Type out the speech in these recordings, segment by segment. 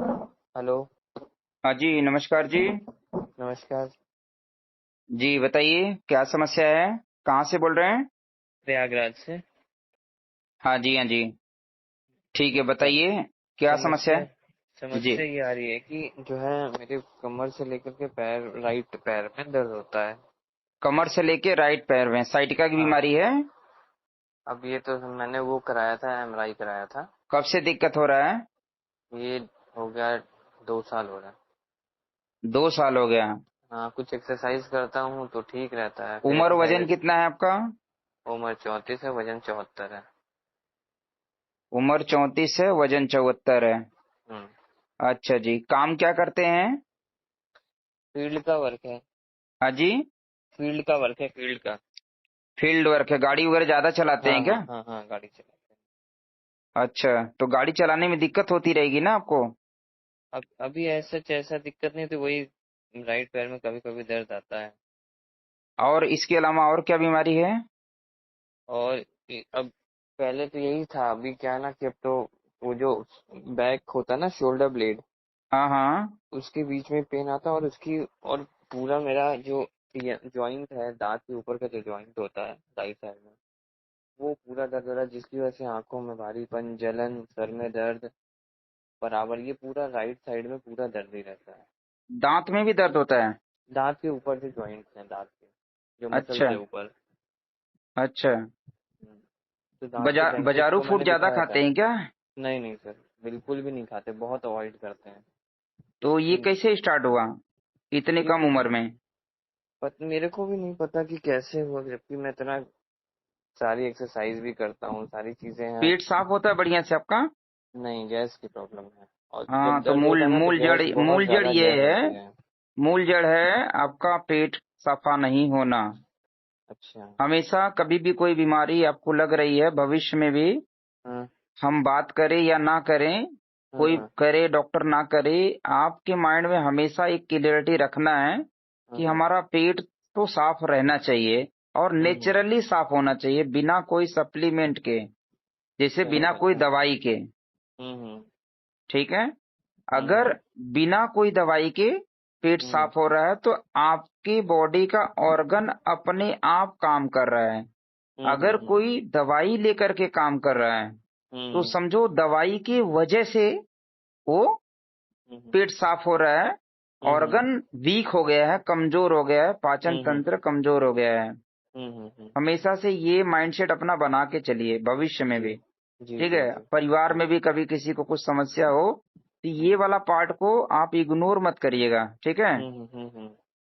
Hello. हाँ जी, नमस्कार जी। नमस्कार। जी बताइए, क्या समस्या है? कहाँ से बोल रहे हैं? प्रयागराज से। हाँ जी, हाँ जी। ठीक है, सर, बताइए क्या समस्या समस्या है? जी। समस्या ये आ रही है कि जो है मेरे कमर से लेकर के पैर, राइट पैर में दर्द होता है। कमर से लेके राइट पैर में साइटिका की हाँ। बीमारी है? अब ये तो मैंने वो कराया था, एमआरआई कराया था। कब से दिक्कत हो रहा है? ये हो गया 2 साल हो रहा है। 2 साल हो गया। हाँ, कुछ एक्सरसाइज करता हूँ तो ठीक रहता है, फिर उम्र एक्सरसाइज। वजन कितना है आपका? उम्र 34 है, वजन 74 है। उम्र 34 है, वजन 74 है। हम्म। अच्छा जी, काम क्या करते हैं? फील्ड का वर्क है। हाँ जी। फील्ड का वर्क है, फील्ड का। फील्ड वर्क है, गाड़ी वगैरह ज्यादा चलाते हाँ हैं हाँ क्या? हाँ हाँ, गाड़ी चलाते अच्छा, तो गाड़ी चलाने में दिक्कत होती रहेगी ना आपको? हैं। अब अभी ऐसा दिक्कत नहीं, तो वही राइट पैर में कभी कभी दर्द आता है। और इसके अलावा और क्या बीमारी है? और अब पहले तो यही था, अभी क्या है ना कि अब तो वो जो बैक होता है ना, शोल्डर ब्लेड, हाँ हाँ। उसके बीच में पेन आता है। और उसकी और पूरा मेरा जो जॉइंट है, दांत के ऊपर का जो जॉइंट होता है राइट साइड में, वो पूरा दर्द हो रहा है, जिसकी वजह से आंखों में भारीपन, जलन, सर में दर्द बराबर। ये पूरा राइट साइड में पूरा दर्द ही रहता है। दांत में भी दर्द होता है? दांत के ऊपर जो जॉइंट है, दांत के जो मसल अच्छा। से ऊपर। अच्छा। हम्म, तो दांत के डेंटिस्ट बाजारू को फूड मैंने ज्यादा दिखाया खाते था। हैं क्या? नहीं नहीं सर, बिल्कुल भी नहीं खाते, बहुत अवॉइड करते हैं। तो ये इन कैसे स्टार्ट हुआ इतनी ये कम कुछ उम्र में? मेरे को भी नहीं पता कि कैसे हुआ, जबकि मैं इतना सारी एक्सरसाइज भी करता हूँ, सारी चीजें हैं। पेट साफ होता है बढ़िया से आपका? नहीं, गैस की प्रॉब्लम है। और हाँ, जब तो दर्द होता है ना, तो गैस, बहुत मूल जड़ ज्यादा ये गैस है। होती है। मूल जड़ है आपका पेट सफा नहीं होना। अच्छा। हमेशा कभी भी कोई बीमारी आपको लग रही है भविष्य में भी, हाँ हम बात करें या ना करें, हाँ कोई हाँ करे डॉक्टर ना करे, आपके माइंड में हमेशा एक क्लियरिटी रखना है हाँ कि हाँ। हमारा पेट तो साफ रहना चाहिए और हम्म। नेचुरली साफ होना चाहिए, बिना कोई सप्लीमेंट के, जैसे सही बिना बात कोई है। दवाई के। हम्म। ठीक है? अगर हम्म। बिना कोई दवाई के पेट हम्म साफ हो रहा है तो आपकी बॉडी का ऑर्गन अपने आप काम कर रहा है। अगर हम्म। कोई दवाई लेकर के काम कर रहा है तो हम्म समझो दवाई की वजह से वो हम्म पेट साफ हो रहा है। हम्म ऑर्गन वीक हो गया है, कमजोर हो गया है, पाचन हम्म तंत्र कमजोर हो गया है। हम्म। हमेशा से ये माइंडसेट अपना बना के चलिए भविष्य में जी भी। जी ठीक जी है? जी। परिवार में जी। भी कभी किसी को कुछ समस्या हो तो ये हम्म वाला पार्ट को आप इग्नोर मत करिएगा। ठीक है? हम्म।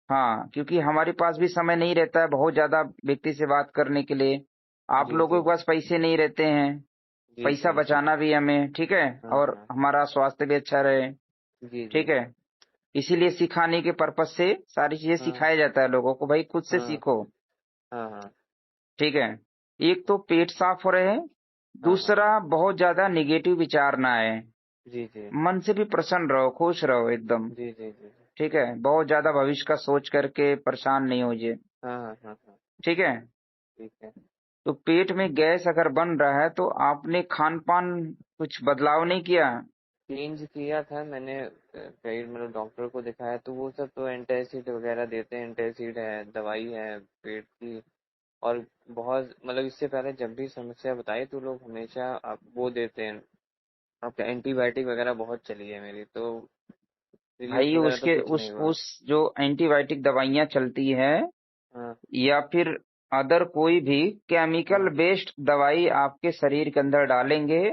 हाँ, क्योंकि हमारे पास भी समय नहीं रहता है बहुत ज्यादा व्यक्ति से बात करने के लिए। आप जी लोगों जी के पास पैसे नहीं रहते हैं, जी पैसा जी। बचाना भी हमें, ठीक है, हाँ और हाँ। हमारा स्वास्थ्य भी अच्छा रहे। जी जी ठीक है? जी। इसीलिए सिखाने के पर्पज से सारी चीजें हाँ सिखाया जाता है लोगों को, भाई खुद से हाँ सीखो। हाँ हाँ ठीक है? एक तो पेट साफ हो रहे, हाँ हाँ। दूसरा बहुत ज्यादा निगेटिव विचार ना आए, जी जी मन से भी प्रसन्न रहो, खुश रहो एकदम। जी जी जी। ठीक है? बहुत ज्यादा भविष्य का सोच करके परेशान नहीं होइए। हाँ हाँ हाँ हाँ। ठीक है? ठीक है। तो पेट में गैस अगर बन रहा है तो आपने खान पान कुछ बदलाव नहीं किया? चेंज किया था मैंने, कई मतलब डॉक्टर को दिखाया, तो वो सब तो एंटासिड वगैरह देते हैं, एंटासिड है, दवाई है पेट की। और बहुत मतलब इससे पहले जब भी समस्या बताई तो लोग हमेशा आप वो देते हैं, आपका एंटीबायोटिक वगैरह बहुत चली है मेरी, तो रिलीफ भाई वगैरह तो उसके कुछ नहीं हुआ। उस जो एंटीबायोटिक दवाइयां चलती है हाँ या फिर अदर कोई भी केमिकल हाँ बेस्ड दवाई आपके शरीर के अंदर डालेंगे,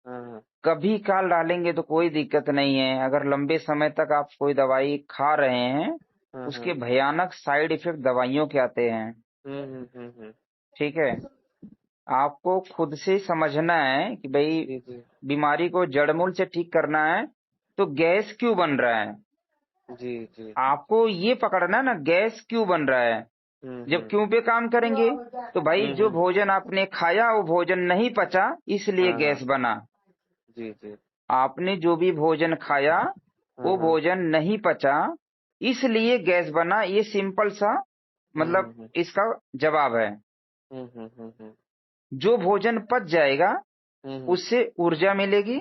हाँ हाँ कभी काल डालेंगे तो कोई दिक्कत नहीं है। अगर लंबे समय तक आप कोई दवाई खा रहे हैं, हाँ उसके हाँ। भयानक साइड इफेक्ट दवाइयों के आते हैं। हम्म। ठीक है? आपको खुद से समझना है कि भाई जी जी बीमारी को जड़मूल से ठीक करना है। तो गैस क्यों बन रहा है, जी जी जी। आपको ये पकड़ना है ना, गैस क्यों बन रहा है। जब हम्म। क्यों पे काम करेंगे तो भाई जो हम्म। भोजन आपने खाया वो भोजन नहीं पचा, इसलिए हाँ गैस हाँ। बना। जी जी। आपने जो भी भोजन खाया हाँ वो हाँ। भोजन नहीं पचा, इसलिए गैस बना। ये सिंपल सा मतलब हम्म। इसका जवाब है। हम्म। जो भोजन पच जाएगा हम्म, उससे ऊर्जा मिलेगी।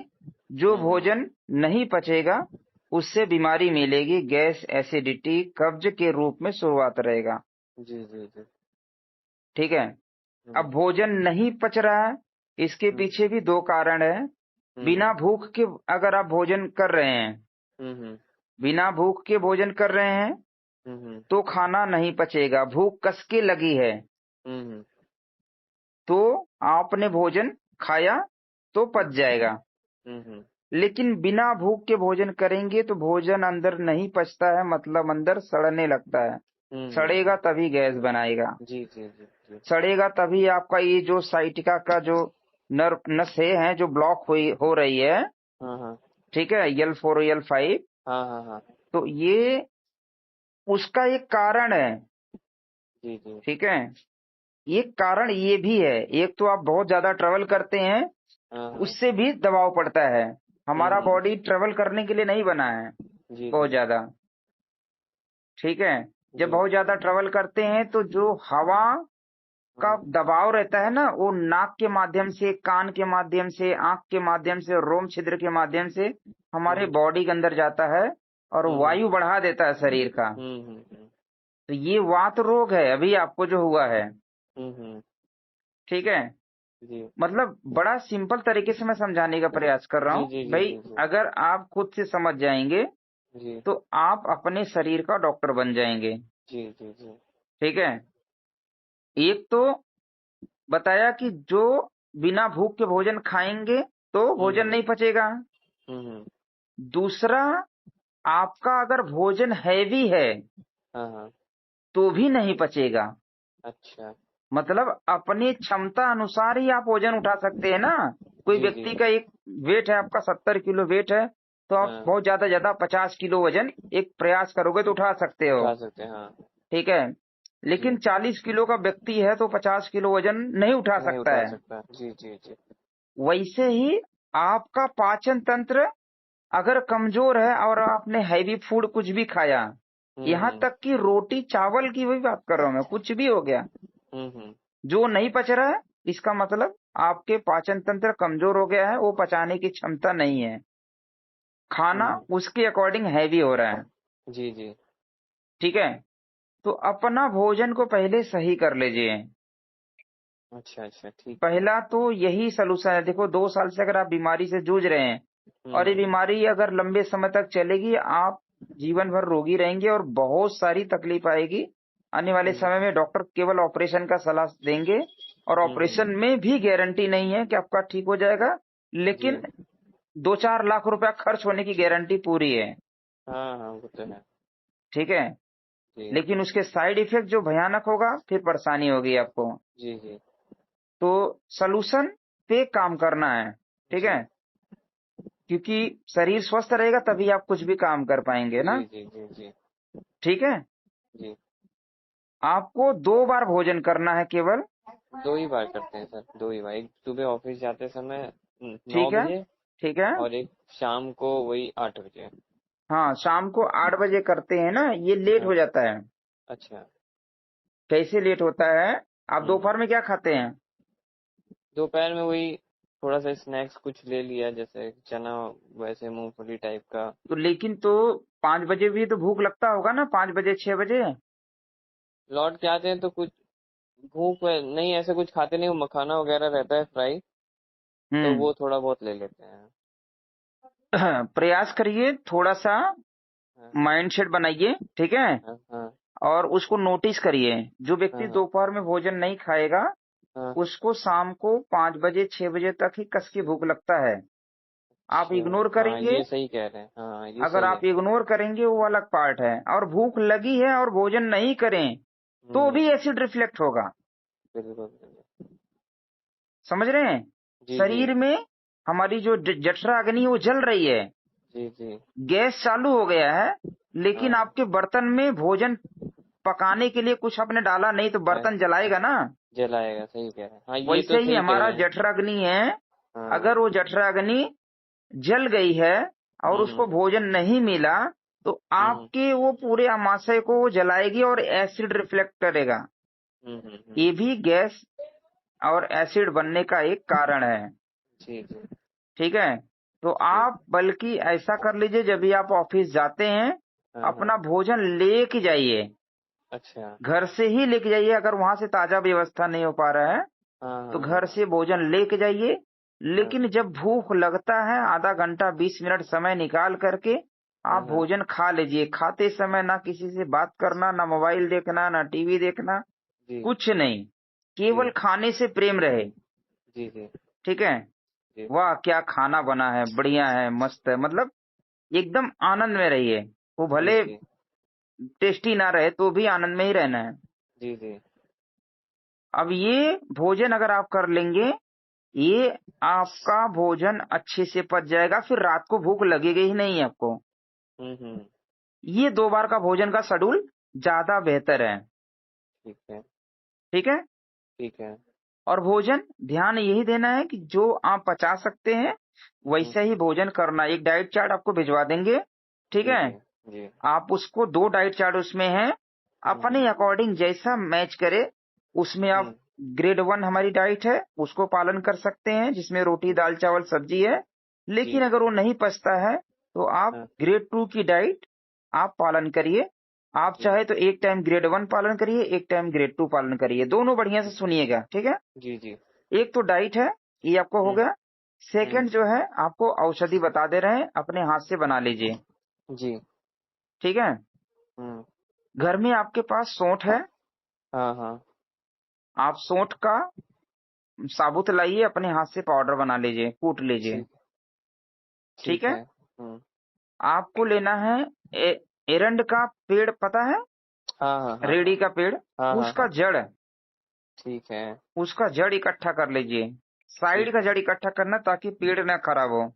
जो हम्म, भोजन नहीं पचेगा उससे बीमारी मिलेगी, गैस, एसिडिटी, कब्ज के रूप में शुरुआत रहेगा। जी जी जी। ठीक है। हम्म, अब भोजन नहीं पच रहा है, इसके हम्म, पीछे भी दो कारण है। बिना हम्म, भूख के अगर आप भोजन कर रहे हैं, हम्म, बिना भूख के भोजन कर रहे हैं हम्म, तो खाना नहीं पचेगा। भूख कस के लगी है हम्म, तो आपने भोजन खाया तो पच जाएगा। हम्म, लेकिन बिना भूख के भोजन करेंगे तो भोजन अंदर नहीं पचता है, मतलब अंदर सड़ने लगता है। हम्म, सड़ेगा तभी गैस बनाएगा। जी जी जी जी। सड़ेगा तभी आपका ये जो साइटिका का जो नर्व नसें हैं जो ब्लॉक हुई हो रही है, हाँ हाँ ठीक है, L4 L5, हाँ हाँ हाँ। तो ये उसका एक कारण है। जी जी। ठीक है। एक कारण ये भी है, एक तो आप बहुत ज्यादा ट्रेवल करते हैं, हाँ हाँ। उससे भी दबाव पड़ता है। हमारा हम्म, बॉडी ट्रेवल करने के लिए नहीं बना है जी बहुत जी ज्यादा। ठीक है। जब जी। बहुत ज्यादा ट्रेवल करते हैं तो जो हवा का हाँ। दबाव रहता है ना, वो नाक के माध्यम से, कान के माध्यम से, आंख के माध्यम से, रोम छिद्र के माध्यम से हमारे हम्म, बॉडी के अंदर जाता है और हम्म, वायु बढ़ा देता है शरीर का। हम्म, तो ये वात रोग है अभी आपको जो हुआ है। हम्म, ठीक है। जी मतलब बड़ा सिंपल तरीके से मैं समझाने का प्रयास कर रहा जी हूँ जी जी भाई। जी जी अगर आप खुद से समझ जाएंगे जी तो आप अपने शरीर का डॉक्टर बन जाएंगे। जी जी जी। ठीक है। एक तो बताया कि जो बिना भूख के भोजन खाएंगे तो भोजन हम्म, नहीं पचेगा। हम्म, दूसरा, आपका अगर भोजन हैवी है हाँ हाँ। तो भी नहीं पचेगा। अच्छा। मतलब अपनी क्षमता अनुसार ही आप वजन उठा सकते हैं ना। कोई जी जी। व्यक्ति का एक वेट है, आपका 70 किलो वेट है, तो आप हाँ, बहुत ज्यादा ज्यादा 50 किलो वजन एक प्रयास करोगे तो उठा सकते हो। उठा सकते हैं हाँ। ठीक है। जी। लेकिन 40 किलो का व्यक्ति है तो 50 किलो वजन नहीं उठा नहीं सकता उठा है। सकता, जी जी जी। वैसे ही आपका पाचन तंत्र अगर कमजोर है और आपने हैवी फूड कुछ भी खाया, यहाँ हम्म, तक कि रोटी चावल की भी बात कर रहा हूं मैं, कुछ भी हो गया हम्म, जो नहीं पच रहा है, इसका मतलब आपके पाचन तंत्र कमजोर हो गया है, वो पचाने की क्षमता नहीं है। खाना हम्म, उसके अकॉर्डिंग हैवी हो रहा है। जी जी। ठीक है। तो अपना भोजन को पहले सही कर लीजिए। अच्छा अच्छा, ठीक है। पहला तो यही सलूशन है। देखो 2 साल से अगर आप बीमारी से जूझ रहे हैं और ये हम्म, बीमारी अगर लंबे समय तक चलेगी, आप जीवन भर रोगी रहेंगे और बहुत सारी तकलीफ आएगी। आने वाले हम्म, समय में डॉक्टर केवल ऑपरेशन का सलाह देंगे और हम्म, ऑपरेशन में भी गारंटी नहीं है कि आपका ठीक हो जाएगा, जी। लेकिन 2-4 लाख रुपया खर्च होने की गारंटी पूरी है। हाँ हाँ, वो तो है। ठीक है। जी लेकिन उसके साइड इफेक्ट जो भयानक होगा, फिर परेशानी होगी आपको। जी जी तो सलूशन पे काम करना है। ठीक जी है। क्योंकि शरीर स्वस्थ रहेगा तभी आप कुछ भी काम कर पाएंगे जी ना। जी जी जी ठीक है। जी। आपको 2 बार भोजन करना है केवल। दो ही बार करते हैं सर, दो ही बार। एक सुबह ऑफिस जाते समय नौ ठीक है। बजे ठीक है। और एक शाम को वही 8 बजे। हाँ, शाम को 8 बजे करते हैं ना, ये लेट हाँ। हो जाता है। अच्छा। कैसे लेट होता है? आप हम्म। दोपहर में क्या खाते हैं? दोपहर में वही थोड़ा सा स्नैक्स कुछ ले लिया, जैसे चना, वैसे मूंगफली टाइप का। तो लेकिन तो 5 बजे भी तो भूख लगता होगा ना, 5 बजे 6 बजे। लौट के आते हैं तो कुछ भूख नहीं, ऐसे कुछ खाते नहीं, वो मखाना वगैरह रहता है फ्राई, तो हम्म। वो थोड़ा बहुत ले लेते हैं। प्रयास करिए थोड़ा सा, हाँ माइंड सेट बनाइए। ठीक है। हाँ हाँ और उसको नोटिस करिए, जो व्यक्ति हाँ दोपहर में भोजन नहीं खाएगा हाँ। उसको शाम को 5 बजे 6 बजे तक ही कस की भूख लगता है। आप अच्छा। इग्नोर हाँ, करेंगे, ये सही कह रहे हैं, हाँ ये अगर सही है। आप इग्नोर करेंगे वो अलग पार्ट है, और भूख लगी है और भोजन नहीं करें तो हम्म, भी एसिड रिफ्लेक्ट होगा। बिल्कुल बिल्कुल। समझ रहे हैं? जी जी शरीर में हमारी जो जठरा अग्नि है वो जल रही है, जी जी। गैस चालू हो गया है, लेकिन हाँ, आपके बर्तन में भोजन पकाने के लिए कुछ आपने डाला नहीं तो है, बर्तन जलाएगा ना। जलाएगा, सही कह रहे हैं, हाँ ये वैसे तो ही सही कह हमारा रहे हैं। जठराग्नि है, हाँ। अगर वो जठराग्नि जल गई है और हम्म, उसको भोजन नहीं मिला तो हम्म, आपके वो पूरे आमाशय को वो जलाएगी और एसिड रिफ्लेक्ट करेगा। हम्म, ये भी गैस और एसिड बनने का एक कारण है। जी, जी। ठीक है? तो जी। आप बल्कि ऐसा कर लीजिए, जब भी आप ऑफिस जाते हैं, हाँ, हाँ। अपना भोजन लेके जाइए। अच्छा। घर से ही लेके जाइए, अगर वहाँ से ताज़ा व्यवस्था नहीं हो पा रहा है, हाँ, तो हाँ, हाँ। घर से भोजन लेके जाइए। हाँ, लेकिन जब भूख लगता है, आधा घंटा 20 मिनट समय निकाल करके हाँ, आप हाँ। भोजन खा लीजिए। खाते समय ना किसी से बात करना, ना मोबाइल देखना, ना टीवी देखना, जी, कुछ नहीं। केवल जी। खाने से प्रेम रहे, जी, जी। ठीक है? जी। वाह! क्या खाना बना है, बढ़िया है, मस्त है, मतलब एकदम आनंद में रहिए। वो जी, भले जी। टेस्टी ना रहे तो भी आनंद में ही रहना है। जी, जी। अब ये भोजन अगर आप कर लेंगे, ये आपका भोजन अच्छे से पच जाएगा, फिर रात को भूख लगेगी ही नहीं आपको। हुँ, हुँ। ये 2 बार का भोजन का शेड्यूल ज़्यादा बेहतर है, ठीक है, ठीक है? ठीक है। और भोजन ध्यान यही देना है कि जो आप पचा सकते हैं, हुँ। वैसा ही भोजन करना। एक डाइट चार्ट आपको भिजवा देंगे, ठीक जी, है? जी। जी। आप उसको 2 डाइट चार्ट उसमें हैं, हुँ, हुँ। अपने अकॉर्डिंग जैसा मैच करे, उसमें आप हुँ, ग्रेड 1 हमारी डाइट है, उसको पालन कर सकते हैं, जिसमें रोटी, हुँ। दाल, चावल, सब्जी है। लेकिन जी। अगर वो नहीं पचता है, तो आप हाँ। ग्रेड 2 की डाइट आप पालन करिए। आप जी। चाहे तो एक टाइम ग्रेड 1 पालन करिए, एक टाइम ग्रेड 2 पालन करिए, दोनों बढ़िया से जी। सुनिएगा, ठीक है? जी, जी। एक तो डाइट है, ये आपको हो हुँ, गया। हुँ। सेकंड जो है, आपको औषधि बता दे रहे हैं, अपने हाथ से बना लीजिए, जी। ठीक है? हुँ। घर में आपके पास सौंठ है, हाँ, हाँ। आप सौंठ का साबुत लाइए, अपने हाथ से पाउडर बना लीजिए, कूट लीजिए, ठीक ठीक ठीक है? है। हुँ। आपको लेना है ए एरंड का पेड़, पता है? हाँ, हाँ, हाँ, रेड़ी हाँ। का पेड़, हाँ, हाँ, उसका हाँ। जड़, ठीक है, उसका जड़ इकट्ठा कर लीजिए। साइड ठीक का है। जड़ इकट्ठा करना, ताकि पेड़ ना खराब हो।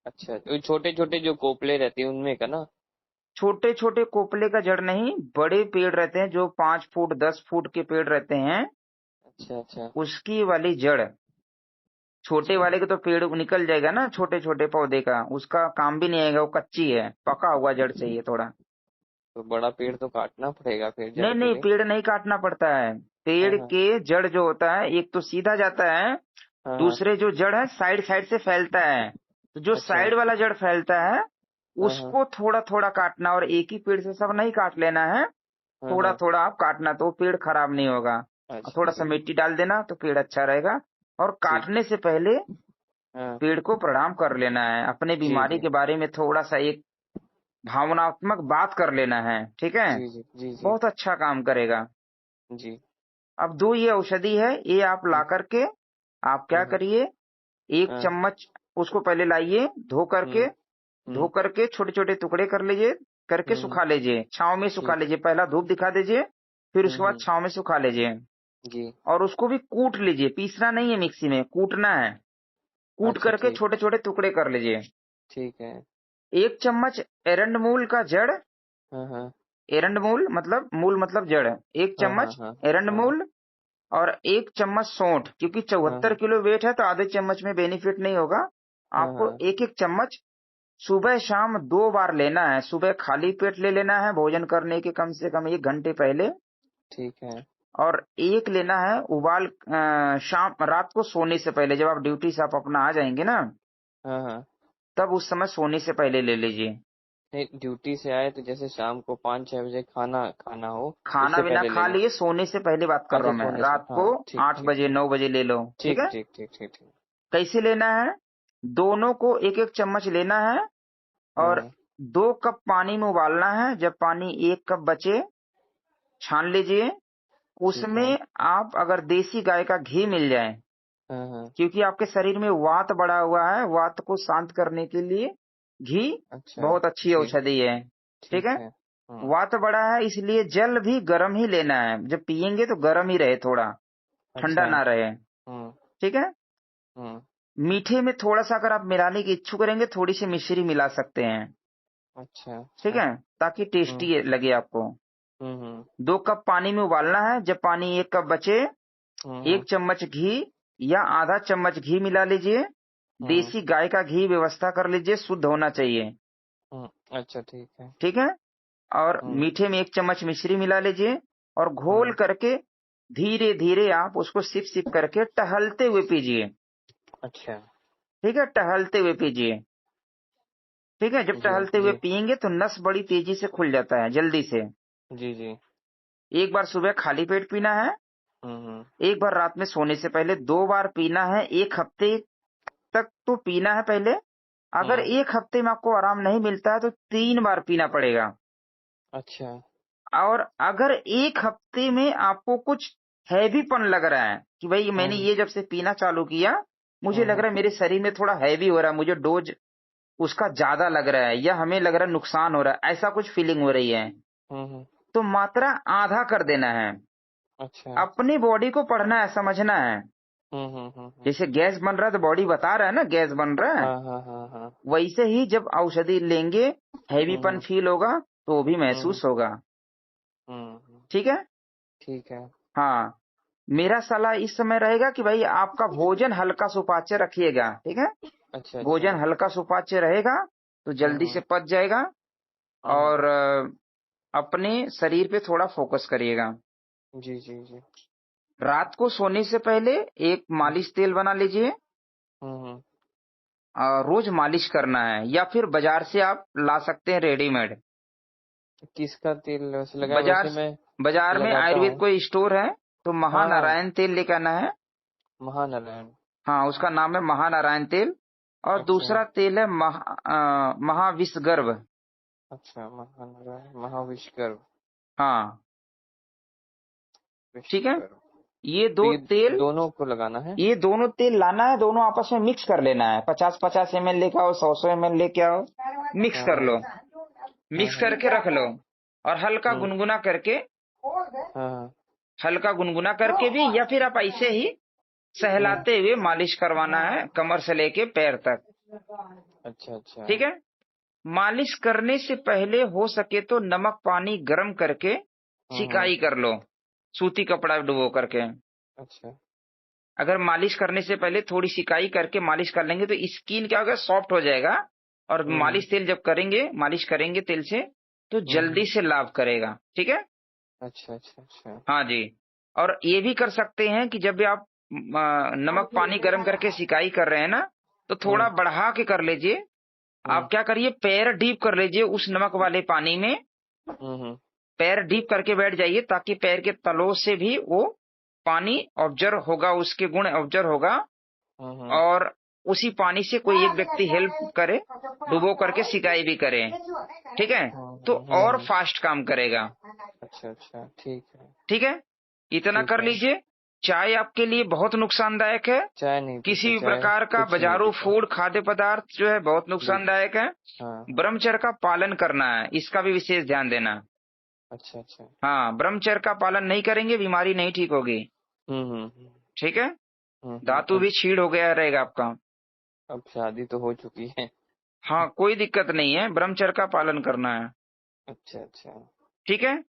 अच्छा, तो छोटे-छोटे जो कोपले रहती हैं उनमें का ना? छोटे-छोटे कोपले का जड़ नहीं, बड़े पेड़ रहते हैं जो 5 फुट 10 फुट के पेड़ रहते हैं, अच्छा, अच्छा। उसकी वाली जड़। छोटे अच्छा, वाले के तो पेड़ निकल जाएगा ना, छोटे-छोटे पौधे का, उसका काम भी नहीं आएगा, वो कच्ची है, पका हुआ जड़ चाहिए थोड़ा। तो बड़ा पेड़ तो काटना पड़ेगा फिर जड़ नहीं, के नहीं, लिए? पेड़ नहीं काटना पड़ता है। हाँ, पेड़ हाँ। के जड़ जो होता है, एक तो सीधा जाता है, हाँ, हाँ। दूसरे जो जड़ है साइड साइड से फैलता है। तो जो अच्छा। साइड वाला जड़ फैलता है, हाँ, हाँ। उसको थोड़ा-थोड़ा काटना, और एक ही पेड़ से सब नहीं काट लेना है, हाँ, हाँ। थोड़ा-थोड़ा आप काटना, तो पेड़ खराब नहीं होगा। और अच्छा, थोड़ा-सा ठीक। मिट्टी डाल देना तो पेड़ अच्छा रहेगा। और ठीक काटने है। से पहले हाँ। पेड़ को प्रणाम कर लेना है, अपने जी, बीमारी जी। के बारे में थोड़ा-सा एक भावनात्मक बात कर लेना है, ठीक है? जी, जी। जी, जी। बहुत अच्छा काम करेगा। जी। अब 2 ये औषधि है, ये आप ला हुँ। कर के आप क्या हाँ, हाँ। करिए, 1 हाँ। चम्मच उसको पहले लाइए, हुँ। धो हुँ। करके छोटे-छोटे टुकड़े कर लीजिए, करके हुँ, हुँ। सुखा लीजिए, छाँव में सुखा ठीक। लीजिए, पहला धूप दिखा दीजिए, फिर हुँ, उसके बाद हुँ। छाँव में सुखा लीजिए। जी। और उसको भी कूट लीजिए, पीसना नहीं है मिक्सी में, कूटना है। कूट अच्छा, करके ठीक। छोटे-छोटे टुकड़े कर लीजिए। ठीक है। 1 चम्मच एरंडमूल का जड़, हाँ, हाँ। मूल मतलब जड़, 1 हाँ, हाँ, चम्मच हाँ। हाँ। एरंडमूल, और 1 चम्मच सौंठ, क्योंकि हाँ, 74 हाँ। किलो वेट है तो आधे चम्मच में बेनिफिट नहीं होगा। हाँ, आपको हाँ। 1-1 चम्मच सुबह शाम 2 बार लेना है। सुबह खाली पेट ले लेना है, भोजन करने के कम से कम 1 घंटे पहले। ठीक है। और एक लेना है उबाल शाम रात को सोने से पहले, जब आप ड्यूटी से आप अपना आ जाएंगे ना, हाँ, हाँ। तब उस समय सोने से पहले ले लीजिए। नहीं, ड्यूटी से आए तो जैसे शाम को 5-6 बजे खाना खाना हो, खाना उससे बिना पहले ले खा लें? लिए, सोने से पहले बात कर रहा अच्छा, हूँ मैं, सोने से। रात को हाँ, ठीक, 8 ठीक, बजे ठीक। 9 बजे ले लो, ठीक ठीक, है? ठीक, ठीक, ठीक, ठीक। कैसे लेना है? दोनों को 1-1 चम्मच लेना है, और हाँ। 2 कप पानी में उबालना है। जब पानी 1 कप बचे, छान लीजिए। ठीक है। उसमें आप अगर देसी गाय का घी मिल जाए, हाँ, हाँ। क्योंकि आपके शरीर में वात बढ़ा हुआ है, वात को शांत करने के लिए घी अच्छा, बहुत अच्छी ठीक। औषधि है, ठीक ठीक है? है। वात बढ़ा है, इसलिए जल भी गर्म ही लेना है। जब पिएंगे तो गर्म ही रहे, थोड़ा ठंडा अच्छा। ना रहे, हुँ, ठीक है? हुँ। मीठे में थोड़ा-सा अगर आप मिलाने की इच्छुक रहेंगे, थोड़ी-सी मिश्री मिला सकते हैं, अच्छा, ठीक अच्छा। है? ताकि हुँ, टेस्टी लगे आपको। हुँ, हुँ। 2 कप पानी में उबालना है, जब पानी 1 कप बचे, हुँ, 1 हुँ। चम्मच घी या आधा चम्मच घी मिला लीजिए। हुँ, देसी गाय का घी व्यवस्था कर लीजिए, शुद्ध होना चाहिए, हुँ। अच्छा, ठीक है। ठीक है? और हुँ, मीठे में 1 चम्मच मिश्री मिला लीजिए, और घोल हुँ। करके धीरे-धीरे आप उसको सिप-सिप करके टहलते हुए पीजिए। अच्छा। ठीक है, टहलते हुए पीजिए। ठीक है, जब जी टहलते हुए जी। पियेंगे तो नस बड़ी तेजी से खुल जाता है, जल्दी से। जी जी। एक बार सुबह खाली पेट पीना है, हम्म। एक बार रात में सोने से पहले, 2 बार पीना है, 1 हफ्ते तक तो पीना है पहले। अगर हम्म। 1 हफ्ते में आपको आराम नहीं मिलता है तो 3 बार पीना पड़ेगा। अच्छा। और अगर 1 हफ्ते में आपको कुछ हैवीपन लग रहा है कि भाई मैंने हम्म ये जब से पीना चालू किया, मुझे लग हम्म। रहा है मेरे शरीर में थोड़ा हैवी हो रहा है, मुझे डोज उसका ज्यादा लग रहा है, या हमें लग रहा है नुकसान हो रहा है, ऐसा कुछ फीलिंग हो रही है, हम्म। तो मात्रा आधा कर देना है। अच्छा। अपनी बॉडी को पढ़ना है, समझना है। हम्म। जैसे गैस बन रहा है तो बॉडी बता रहा है ना गैस बन रहा है, हाँ हाँ हाँ हाँ। वैसे ही जब औषधि लेंगे हैवीपन हम्म फील होगा तो वो भी हम्म महसूस होगा। हम्म। ठीक है। ठीक है। हाँ, मेरा सलाह इस समय रहेगा कि भाई आपका भोजन हल्का सुपाच्य रखिएगा। ठीक है, अच्छा अच्छा। भोजन हल्का सुपाच्य रहेगा तो जल्दी से हम्म। पच जाएगा। हम्म। और अपने शरीर पे थोड़ा फोकस करिएगा। जी जी जी। रात को सोने से पहले एक हम्म मालिश तेल बना लीजिए। हम्म। रोज मालिश करना है, या फिर बाजार से आप ला सकते हैं रेडीमेड। किसका तेल वैसे लगा, बाजार वैसे मैं बाजार में लगाता आयुर्वेद हूँ। कोई स्टोर है तो हाँ हाँ। महानारायण तेल लेकर आना है। महानारायण। हाँ, उसका नाम है महानारायण तेल। और अच्छा। दूसरा तेल है महाविषगर्भ। अच्छा, महानारायण महाविश्वकर्म। हाँ, ठीक है। विश्वकर्म। ये तो दो ये तेल, दोनों को लगाना है। ये दोनों तेल लाना है, दोनों आपस में मिक्स कर लेना है। 50-50 ml लेके आओ, 100-100 ml लेके आओ, मिक्स हाँ कर हाँ लो। हाँ मिक्स हाँ। करके रख लो। और हम्म। हाँ हाँ। हल्का गुनगुना करके भी, या फिर आप ऐसे ही हम्म। सहलाते हुए मालिश करवाना है, कमर से लेके पैर तक। अच्छा अच्छा। ठीक है। मालिश करने से पहले हो सके तो नमक पानी गर्म करके हम्म। सिकाई कर लो, सूती कपड़ा डुबो करके। अच्छा। अगर मालिश करने से पहले थोड़ी सिकाई करके मालिश कर लेंगे तो स्किन क्या होगा, सॉफ्ट हो जाएगा। और हम्म मालिश तेल जब करेंगे, मालिश करेंगे तेल से, तो जल्दी हम्म। से लाभ करेगा। ठीक है। अच्छा अच्छा अच्छा। हाँ जी। और ये भी कर सकते हैं कि जब भी आप नमक पानी गर्म करके सिकाई कर रहे हैं ना, तो थोड़ा हम्म बढ़ा के कर लीजिए। हम्म आप क्या करिए, पैर डीप कर लीजिए उस नमक वाले पानी में। हम्म। पैर डीप करके बैठ जाइए ताकि पैर के तलों से भी वो पानी ऑब्जर्व होगा, उसके गुण ऑब्जर्व होगा। हम्म। और उसी पानी से कोई एक व्यक्ति हेल्प करे, डुबो करके सिकाई भी करे। ठीक है, तो और हम्म। फास्ट काम करेगा। अच्छा अच्छा, ठीक है। ठीक है, इतना ठीक कर है। लीजिए। चाय आपके लिए बहुत नुकसानदायक है। चाय नहीं किसी पीता, भी चाय प्रकार का कुछ नहीं बाजारू पीता। फूड खाद्य पदार्थ जो है बहुत बिल नुकसानदायक है। हाँ। ब्रह्मचर्य का पालन करना है, इसका भी विशेष ध्यान देना। अच्छा अच्छा। हाँ, ब्रह्मचर्य का पालन नहीं करेंगे बीमारी नहीं ठीक होगी। हम्म। ठीक है, धातु भी क्षीण हो गया रहेगा आपका। अब शादी तो हो चुकी है। हाँ, कोई दिक्कत नहीं है, ब्रह्मचर्य का पालन करना है। अच्छा अच्छा। ठीक है,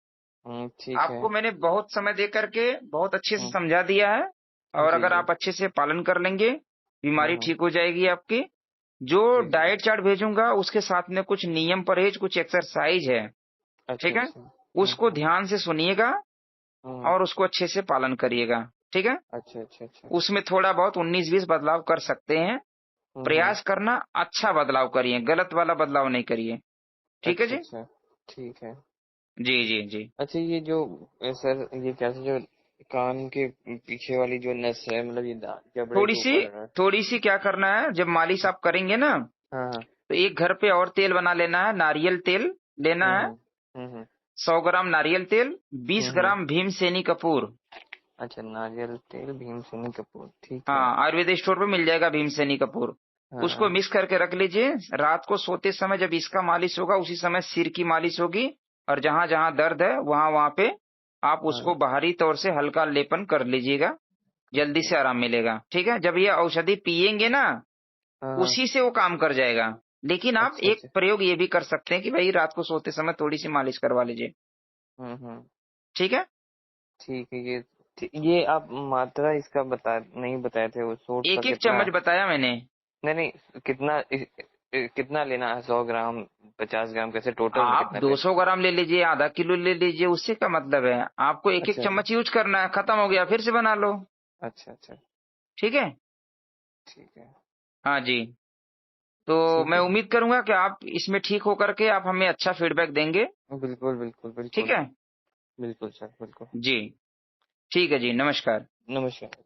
ठीक है। आपको मैंने बहुत समय दे करके बहुत अच्छे से हम्म। समझा दिया है। और जी अगर जी। आप अच्छे से पालन कर लेंगे, बीमारी हाँ। ठीक हो जाएगी आपकी। जो जी जी। डाइट चार्ट भेजूंगा उसके साथ में कुछ नियम परहेज, कुछ एक्सरसाइज है। अच्छा ठीक है, अच्छा। उसको ध्यान से सुनिएगा हम्म। और उसको अच्छे से पालन करिएगा। ठीक है, अच्छा अच्छा अच्छा। उसमें थोड़ा बहुत 19-20 बदलाव कर सकते हैं। हम्म। प्रयास करना, अच्छा बदलाव करिए, गलत वाला बदलाव नहीं करिए। ठीक है अच्छा जी। अच्छा। ठीक है। जी जी जी। अच्छा, ये जो सर, ये कैसे जो कान के पीछे वाली जो नस है, मतलब ये जबड़े थोड़ी के सी ऊपर है। थोड़ी सी क्या करना है, जब मालिश आप करेंगे ना, हाँ हाँ। तो एक घर पे और तेल बना लेना है, नारियल तेल लेना है। हम्म हम्म 100 ग्राम नारियल तेल, 20 हम्म। ग्राम भीमसेनी कपूर। अच्छा, नारियल तेल, भीमसेनी कपूर, ठीक है। हाँ, आयुर्वेद स्टोर पे मिल जाएगा भीमसेनी कपूर। उसको हाँ। मिक्स करके रख लीजिए। रात को सोते समय जब इसका मालिश होगा, उसी समय सिर की मालिश होगी। और जहां जहां दर्द है वहां वहां पे आप उसको हाँ। बाहरी तौर से हल्का लेपन कर लीजिएगा, जल्दी से आराम मिलेगा। ठीक है, जब ये औषधि पिएंगे ना, हाँ हाँ। उसी से वो काम कर जाएगा। लेकिन आप अच्छा एक अच्छा। प्रयोग ये भी कर सकते हैं कि भाई रात को सोते समय थोड़ी सी मालिश करवा लीजिए। हम्म। ठीक है, ठीक है। ये आप मात्रा इसका नहीं बताए थे, वो सोट का एक एक कितना? चम्मच बताया मैंने। नहीं नहीं, कितना कितना लेना है? 100 ग्राम, 50 ग्राम, कैसे टोटल में आप कितना पे? 200 ग्राम ले लीजिए, आधा किलो ले लीजिए, उससे क्या मतलब है। आपको एक एक अच्छा अच्छा। चम्मच यूज करना है, खत्म हो गया फिर से बना लो। अच्छा अच्छा। ठीक है। ठीक है। हाँ जी। तो ठीक मैं है उम्मीद करूंगा कि आप इसमें ठीक होकर के आप हमें अच्छा फीडबैक देंगे। बिल्कुल, बिल्कुल, ठीक बिल्कुल। है? बिल्कुल सर, बिल्कुल। जी। ठीक है जी, नमस्कार। नमस्कार।